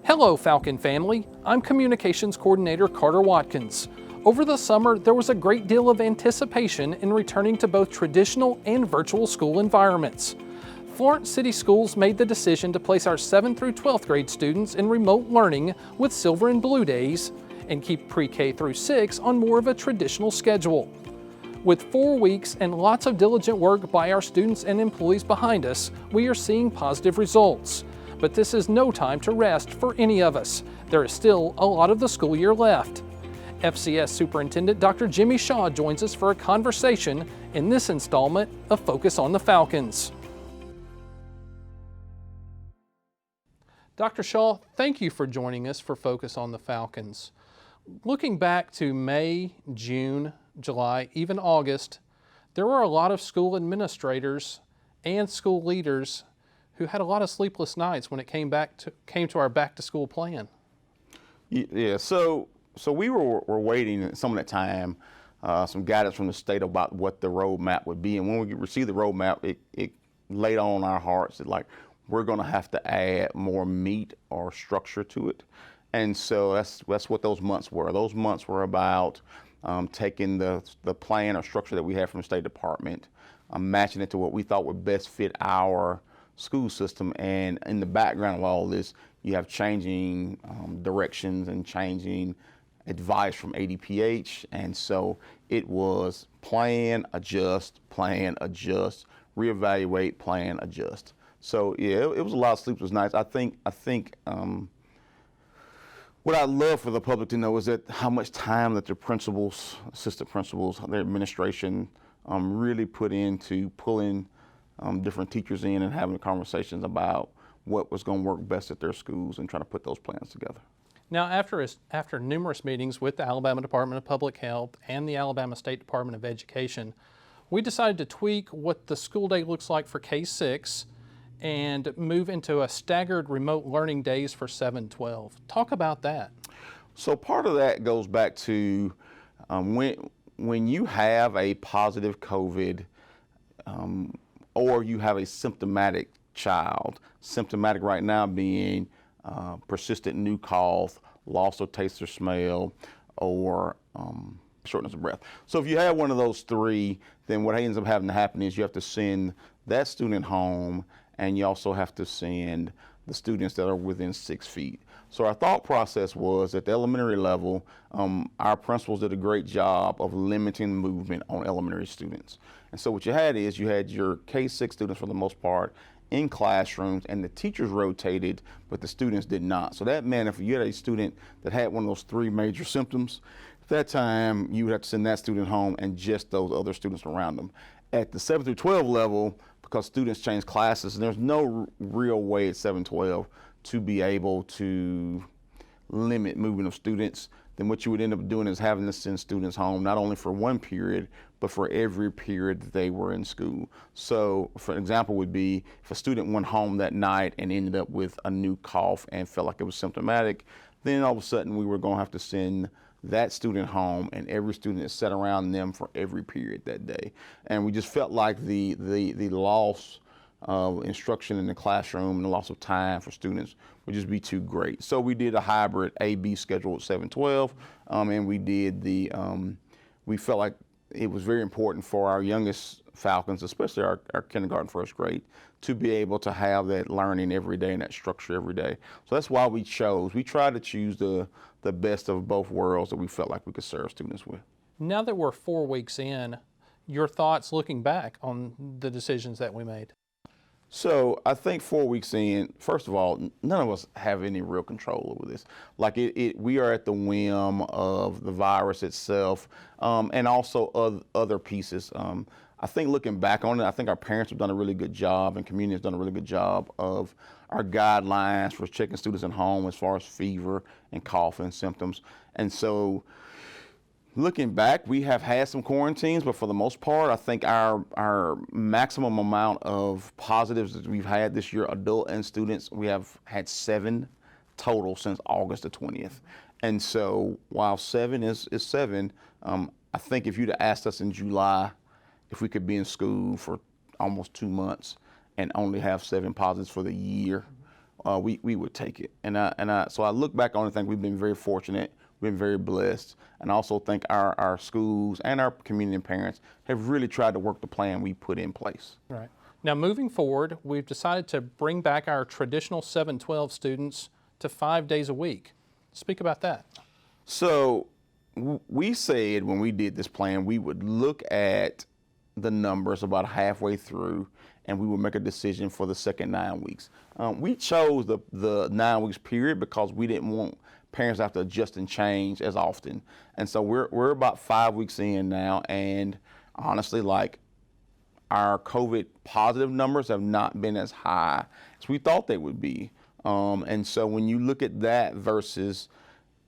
Hello, Falcon family. I'm Communications Coordinator Carter Watkins. Over the summer, there was a great deal of anticipation in returning to both traditional and virtual school environments. Florence City Schools made the decision to place our 7th through 12th grade students in remote learning with Silver and Blue days and keep pre-K through 6 on more of a traditional schedule. With 4 weeks and lots of diligent work by our students and employees behind us, we are seeing positive results. But this is no time to rest for any of us. There is still a lot of the school year left. FCS Superintendent Dr. Jimmy Shaw joins us for a conversation in this installment of Focus on the Falcons. Dr. Shaw, thank you for joining us for Focus on the Falcons. Looking back to May, June, July, even August, there were a lot of school administrators and school leaders who had a lot of sleepless nights when it came to our back to school plan. Yeah, so we were waiting some of that time, some guidance from the state about what the roadmap would be. And when we received the roadmap, it laid on our hearts that like we're going to have to add more meat or structure to it. And so that's what those months were. Those months were about taking the plan or structure that we had from the State Department, matching it to what we thought would best fit our school system. And in the background of all this, you have changing directions and changing advice from ADPH. And so it was plan, adjust, reevaluate, plan, adjust. So yeah, it was a lot of sleepless nights. I think what I'd love for the public to know is that how much time that the principals, assistant principals, their administration really put into pulling different teachers in and having conversations about what was going to work best at their schools and trying to put those plans together. Now, after numerous meetings with the Alabama Department of Public Health and the Alabama State Department of Education, we decided to tweak what the school day looks like for K-6 and move into a staggered remote learning days for 7-12. Talk about that. So part of that goes back to when you have a positive COVID or you have a symptomatic child, symptomatic right now being persistent new cough, loss of taste or smell, or shortness of breath. So if you have one of those three, then what ends up having to happen is you have to send that student home, and you also have to send the students that are within 6 feet. So our thought process was at the elementary level, our principals did a great job of limiting movement on elementary students. And so what you had is you had your K-6 students for the most part in classrooms, and the teachers rotated, but the students did not. So that meant if you had a student that had one of those 3 major symptoms, at that time you would have to send that student home and just those other students around them. At the 7 through 12 level, because students change classes, and there's no real way at 7-12 to be able to limit movement of students, then what you would end up doing is having to send students home not only for one period, but for every period that they were in school. So for example would be if a student went home that night and ended up with a new cough and felt like it was symptomatic, then all of a sudden we were going to have to send that student home and every student that sat around them for every period that day. And we just felt like the loss of instruction in the classroom and the loss of time for students would just be too great. So we did a hybrid A-B schedule at 7-12, and we did we felt like it was very important for our youngest Falcons, especially our kindergarten, first grade, to be able to have that learning every day and that structure every day. So that's why we tried to choose the best of both worlds that we felt like we could serve students with. Now that we're 4 weeks in, your thoughts looking back on the decisions that we made? So I think 4 weeks in, first of all, none of us have any real control over this. Like we are at the whim of the virus itself, and also other pieces. I think looking back on it, I think our parents have done a really good job, and community has done a really good job of our guidelines for checking students at home as far as fever and cough and symptoms. And so looking back, we have had some quarantines, but for the most part, I think our maximum amount of positives that we've had this year, adult and students, we have had 7 total since August the 20th. And so while 7 is 7, I think if you'd have asked us in July if we could be in school for almost 2 months and only have 7 positives for the year, we would take it. So I look back on it and think we've been very fortunate, we've been very blessed, and I also think our schools and our community and parents have really tried to work the plan we put in place. Right. Now, moving forward, we've decided to bring back our traditional 7-12 students to 5 days a week. Speak about that. So we said when we did this plan, we would look at the numbers about halfway through, and we would make a decision for the second 9 weeks. We chose the 9 weeks period because we didn't want parents to have to adjust and change as often. And so we're about 5 weeks in now, and honestly, like, our COVID positive numbers have not been as high as we thought they would be. And so when you look at that versus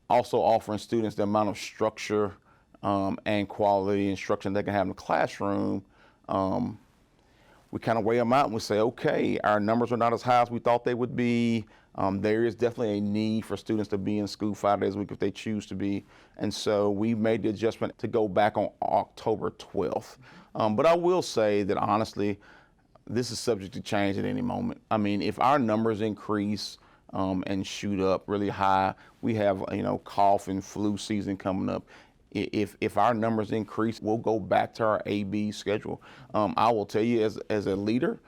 also offering students the amount of structure and quality instruction they can have in the classroom, we kind of weigh them out and we say, okay, our numbers are not as high as we thought they would be. There is definitely a need for students to be in school 5 days a week if they choose to be. And so we made the adjustment to go back on October 12th. But I will say that honestly, this is subject to change at any moment. I mean, if our numbers increase and shoot up really high, we have, cough and flu season coming up. If our numbers increase, we'll go back to our AB schedule. I will tell you as a leader,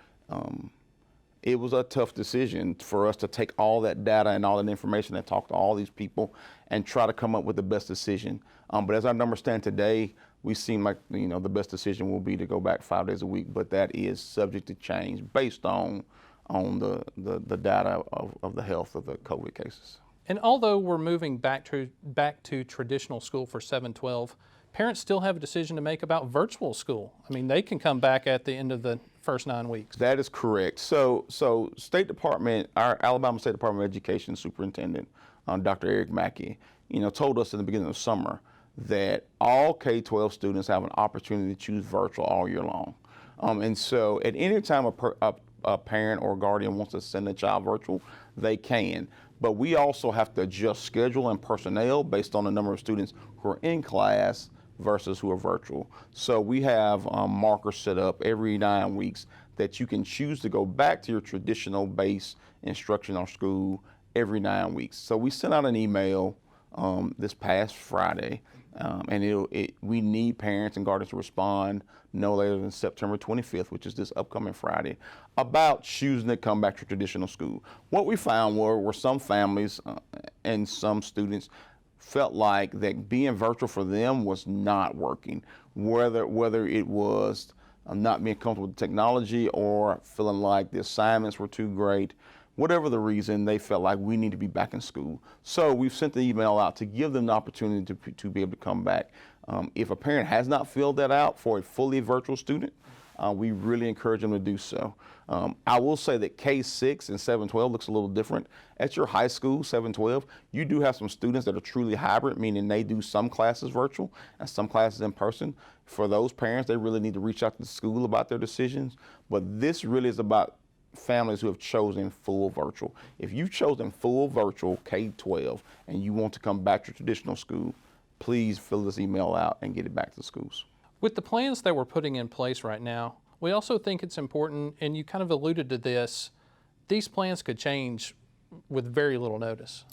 it was a tough decision for us to take all that data and all that information and talk to all these people and try to come up with the best decision. But as our numbers stand today, we seem like the best decision will be to go back 5 days a week, but that is subject to change based on the data of the health of the COVID cases. And although we're moving back to traditional school for 7-12, parents still have a decision to make about virtual school. I mean, they can come back at the end of the first 9 weeks. That is correct. So State Department, our Alabama State Department of Education Superintendent, Dr. Eric Mackey, told us in the beginning of summer that all K-12 students have an opportunity to choose virtual all year long. And so at any time a parent or guardian wants to send a child virtual, they can. But we also have to adjust schedule and personnel based on the number of students who are in class versus who are virtual. So we have markers set up every 9 weeks that you can choose to go back to your traditional base instruction or school every 9 weeks. So we sent out an email this past Friday, and we need parents and guardians to respond no later than September 25th, which is this upcoming Friday, about choosing to come back to traditional school. What we found were some families and some students felt like that being virtual for them was not working, whether it was not being comfortable with technology or feeling like the assignments were too great. Whatever the reason, they felt like we need to be back in school. So we've sent the email out to give them the opportunity to be able to come back. If a parent has not filled that out for a fully virtual student, we really encourage them to do so. I will say that K-6 and 7-12 looks a little different. At your high school, 7-12, you do have some students that are truly hybrid, meaning they do some classes virtual and some classes in person. For those parents, they really need to reach out to the school about their decisions. But this really is about families who have chosen full virtual. If you've chosen full virtual K-12 and you want to come back to traditional school, please fill this email out and get it back to the schools. With the plans that we're putting in place right now, we also think it's important, and you kind of alluded to this, these plans could change with very little notice.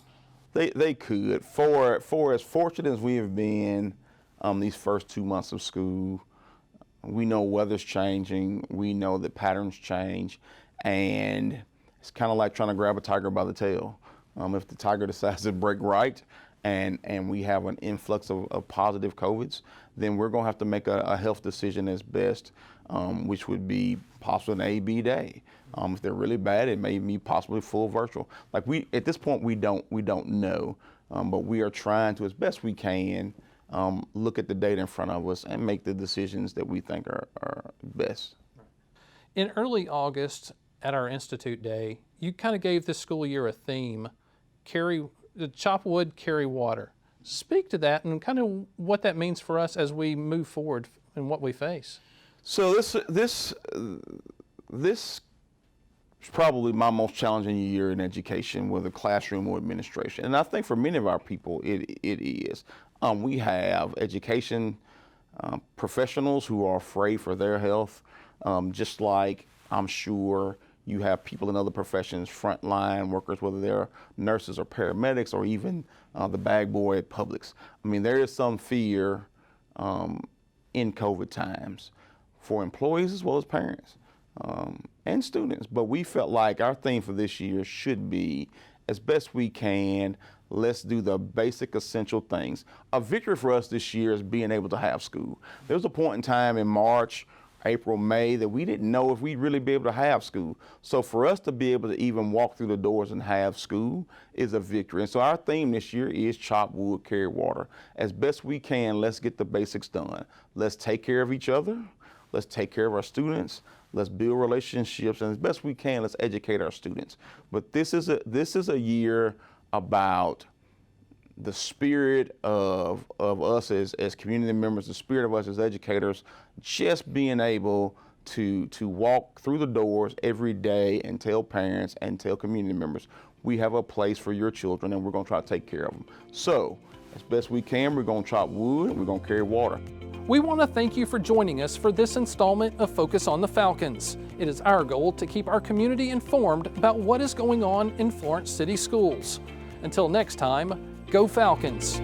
They could. For as fortunate as we have been these first 2 months of school, we know weather's changing, we know that patterns change, and it's kind of like trying to grab a tiger by the tail. If the tiger decides to break right and we have an influx of positive COVIDs, then we're going to have to make a health decision as best, which would be possibly an A-B day. If they're really bad, it may be possibly full virtual. At this point, we don't know, but we are trying to, as best we can, look at the data in front of us and make the decisions that we think are best. In early August, at our Institute Day, you kind of gave this school year a theme, chop wood, carry water. Speak to that and kind of what that means for us as we move forward and what we face. So this is probably my most challenging year in education, whether classroom or administration. And I think for many of our people, it is. We have education professionals who are afraid for their health, just like I'm sure You have people in other professions, frontline workers, whether they're nurses or paramedics or even the bag boy at Publix. I mean, there is some fear in COVID times for employees as well as parents and students. But we felt like our theme for this year should be, as best we can, let's do the basic essential things. A victory for us this year is being able to have school. There was a point in time in March, April, May that we didn't know if we'd really be able to have school. So for us to be able to even walk through the doors and have school is a victory. And so our theme this year is chop wood, carry water. As best we can, let's get the basics done. Let's take care of each other. Let's take care of our students. Let's build relationships, and as best we can, let's educate our students. But this is a year about the spirit of us as community members, the spirit of us as educators, just being able to walk through the doors every day and tell parents and tell community members, we have a place for your children and we're going to try to take care of them. So, as best we can, we're going to chop wood and we're going to carry water. We want to thank you for joining us for this installment of Focus on the Falcons. It is our goal to keep our community informed about what is going on in Florence City Schools. Until next time, go Falcons!